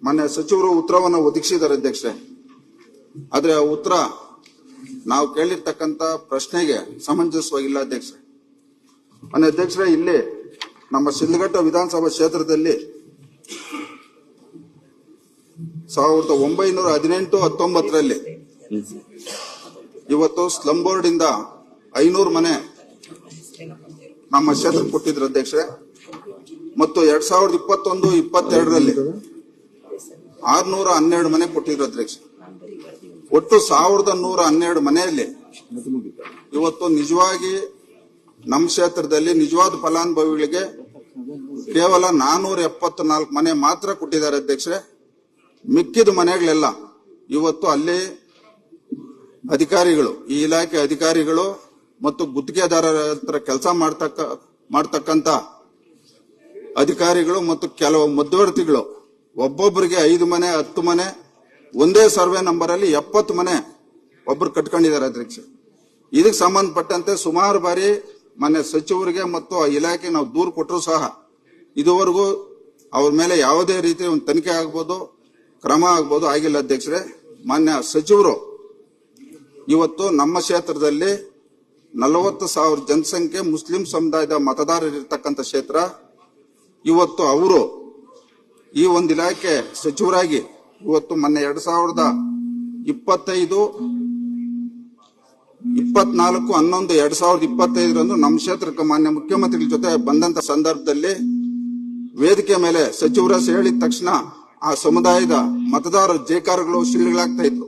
ಮಾನ್ಯ ಸಚಿವರು ಉತ್ತರವನ್ನು ಒದಗಿಸಿದ್ದಾರೆ ಅಧ್ಯಕ್ಷರೇ. ಆದ್ರೆ ಆ ಉತ್ತರ ನಾವು ಕೇಳಿರ್ತಕ್ಕಂತ ಪ್ರಶ್ನೆಗೆ ಸಮಂಜಸವಾಗಿಲ್ಲ ಅಧ್ಯಕ್ಷರೇ. ಮಾನ್ಯ ಅಧ್ಯಕ್ಷರೇ, ಇಲ್ಲಿ ನಮ್ಮ ಶಿಡ್ಲಘಟ್ಟ ವಿಧಾನಸಭಾ ಕ್ಷೇತ್ರದಲ್ಲಿ 1918-19 ಇವತ್ತು ಸ್ಲಂ ಬೋರ್ಡ್ ಇಂದ 500 ಮನೆ ನಮ್ಮ ಕ್ಷೇತ್ರಕ್ಕೆ ಕೊಟ್ಟಿದ್ರು ಅಧ್ಯಕ್ಷರೇ. ಮತ್ತು 2021-22 612 ಮನೆ ಕೊಟ್ಟಿದ್ರು ಅಧ್ಯಕ್ಷ. ಒಟ್ಟು 1112 ಮನೆಯಲ್ಲಿ ಇವತ್ತು ನಿಜವಾಗಿ ನಮ್ಮ ಕ್ಷೇತ್ರದಲ್ಲಿ ನಿಜವಾದ ಫಲಾನುಭವಿಗಳಿಗೆ ಕೇವಲ 474 ಮನೆ ಮಾತ್ರ ಕೊಟ್ಟಿದ್ದಾರೆ ಅಧ್ಯಕ್ಷರೇ. ಮಿಕ್ಕಿದ ಮನೆಗಳೆಲ್ಲ ಇವತ್ತು ಅಲ್ಲಿ ಅಧಿಕಾರಿಗಳು, ಈ ಇಲಾಖೆ ಅಧಿಕಾರಿಗಳು ಮತ್ತು ಗುತ್ತಿಗೆದಾರರ ಹತ್ರ ಕೆಲಸ ಮಾಡ್ತಕ್ಕಂತ ಅಧಿಕಾರಿಗಳು ಮತ್ತು ಕೆಲವು ಮಧ್ಯವರ್ತಿಗಳು ಒಬ್ಬೊಬ್ಬರಿಗೆ 5 ಮನೆ 10 ಮನೆ ಒಂದೇ ಸರ್ವೆ ನಂಬರ್ ಅಲ್ಲಿ 70 ಮನೆ ಒಬ್ರು ಕಟ್ಕೊಂಡಿದ್ದಾರೆ ಅಧ್ಯಕ್ಷ. ಇದಕ್ಕೆ ಸಂಬಂಧಪಟ್ಟಂತೆ ಸುಮಾರು ಬಾರಿ ಮಾನ್ಯ ಸಚಿವರಿಗೆ ಮತ್ತು ಆ ಇಲಾಖೆ ನಾವು ದೂರು ಕೊಟ್ಟರು ಸಹ ಇದುವರೆಗೂ ಅವ್ರ ಮೇಲೆ ಯಾವುದೇ ರೀತಿ ಒಂದು ತನಿಖೆ ಆಗ್ಬೋದು, ಕ್ರಮ ಆಗ್ಬೋದು, ಆಗಿಲ್ಲ ಅಧ್ಯಕ್ಷರೇ. ಮಾನ್ಯ ಸಚಿವರು ಇವತ್ತು ನಮ್ಮ ಕ್ಷೇತ್ರದಲ್ಲಿ 40,000 ಜನಸಂಖ್ಯೆ ಮುಸ್ಲಿಂ ಸಮುದಾಯದ ಮತದಾರರಿರ್ತಕ್ಕಂಥ ಕ್ಷೇತ್ರ. ಇವತ್ತು ಅವರು ಈ ಒಂದು ಇಲಾಖೆ ಸಚಿವರಾಗಿ ಇವತ್ತು ಮೊನ್ನೆ 2024-11-2025 ನಮ್ಮ ಕ್ಷೇತ್ರಕ್ಕೆ ಮಾನ್ಯ ಮುಖ್ಯಮಂತ್ರಿಗಳ ಜೊತೆ ಬಂದಂತ ಸಂದರ್ಭದಲ್ಲಿ ವೇದಿಕೆ ಮೇಲೆ ಸಚಿವರ ಹೇಳಿದ ತಕ್ಷಣ ಆ ಸಮುದಾಯದ ಮತದಾರರ ಜೇಕಾರಗಳು ಶಿಳ್ಳೆಗಳಾಗ್ತಾ ಇತ್ತು.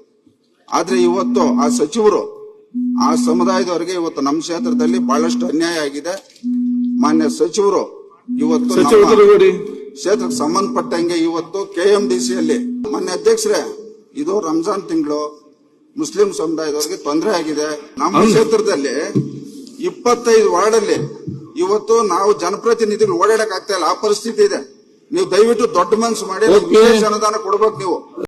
ಆದ್ರೆ ಇವತ್ತು ಆ ಸಚಿವರು ಆ ಸಮುದಾಯದವರಿಗೆ ಇವತ್ತು ನಮ್ಮ ಕ್ಷೇತ್ರದಲ್ಲಿ ಬಹಳಷ್ಟು ಅನ್ಯಾಯ ಆಗಿದೆ. ಮಾನ್ಯ ಸಚಿವರು ಇವತ್ತು ಕ್ಷೇತ್ರಕ್ಕೆ ಸಂಬಂಧಪಟ್ಟಂಗೆ ಇವತ್ತು KMDCಯಲ್ಲಿ ಮಾನ್ಯ ಅಧ್ಯಕ್ಷರೇ, ಇದು ರಂಜಾನ್ ತಿಂಗಳು ಮುಸ್ಲಿಂ ಸಮುದಾಯದವರಿಗೆ ತೊಂದರೆ ಆಗಿದೆ. ನಮ್ಮ ಕ್ಷೇತ್ರದಲ್ಲಿ 25 ವಾರ್ಡಲ್ಲಿ ಇವತ್ತು ನಾವು ಜನಪ್ರತಿನಿಧಿಗಳು ಓಡಾಡಕ್ ಆಗ್ತಾ ಇಲ್ಲ, ಆ ಪರಿಸ್ಥಿತಿ ಇದೆ. ನೀವು ದಯವಿಟ್ಟು ದೊಡ್ಡ ಮನಸ್ಸು ಮಾಡಿ ವಿಶೇಷ ಅನುದಾನ ಕೊಡ್ಬೇಕು ನೀವು.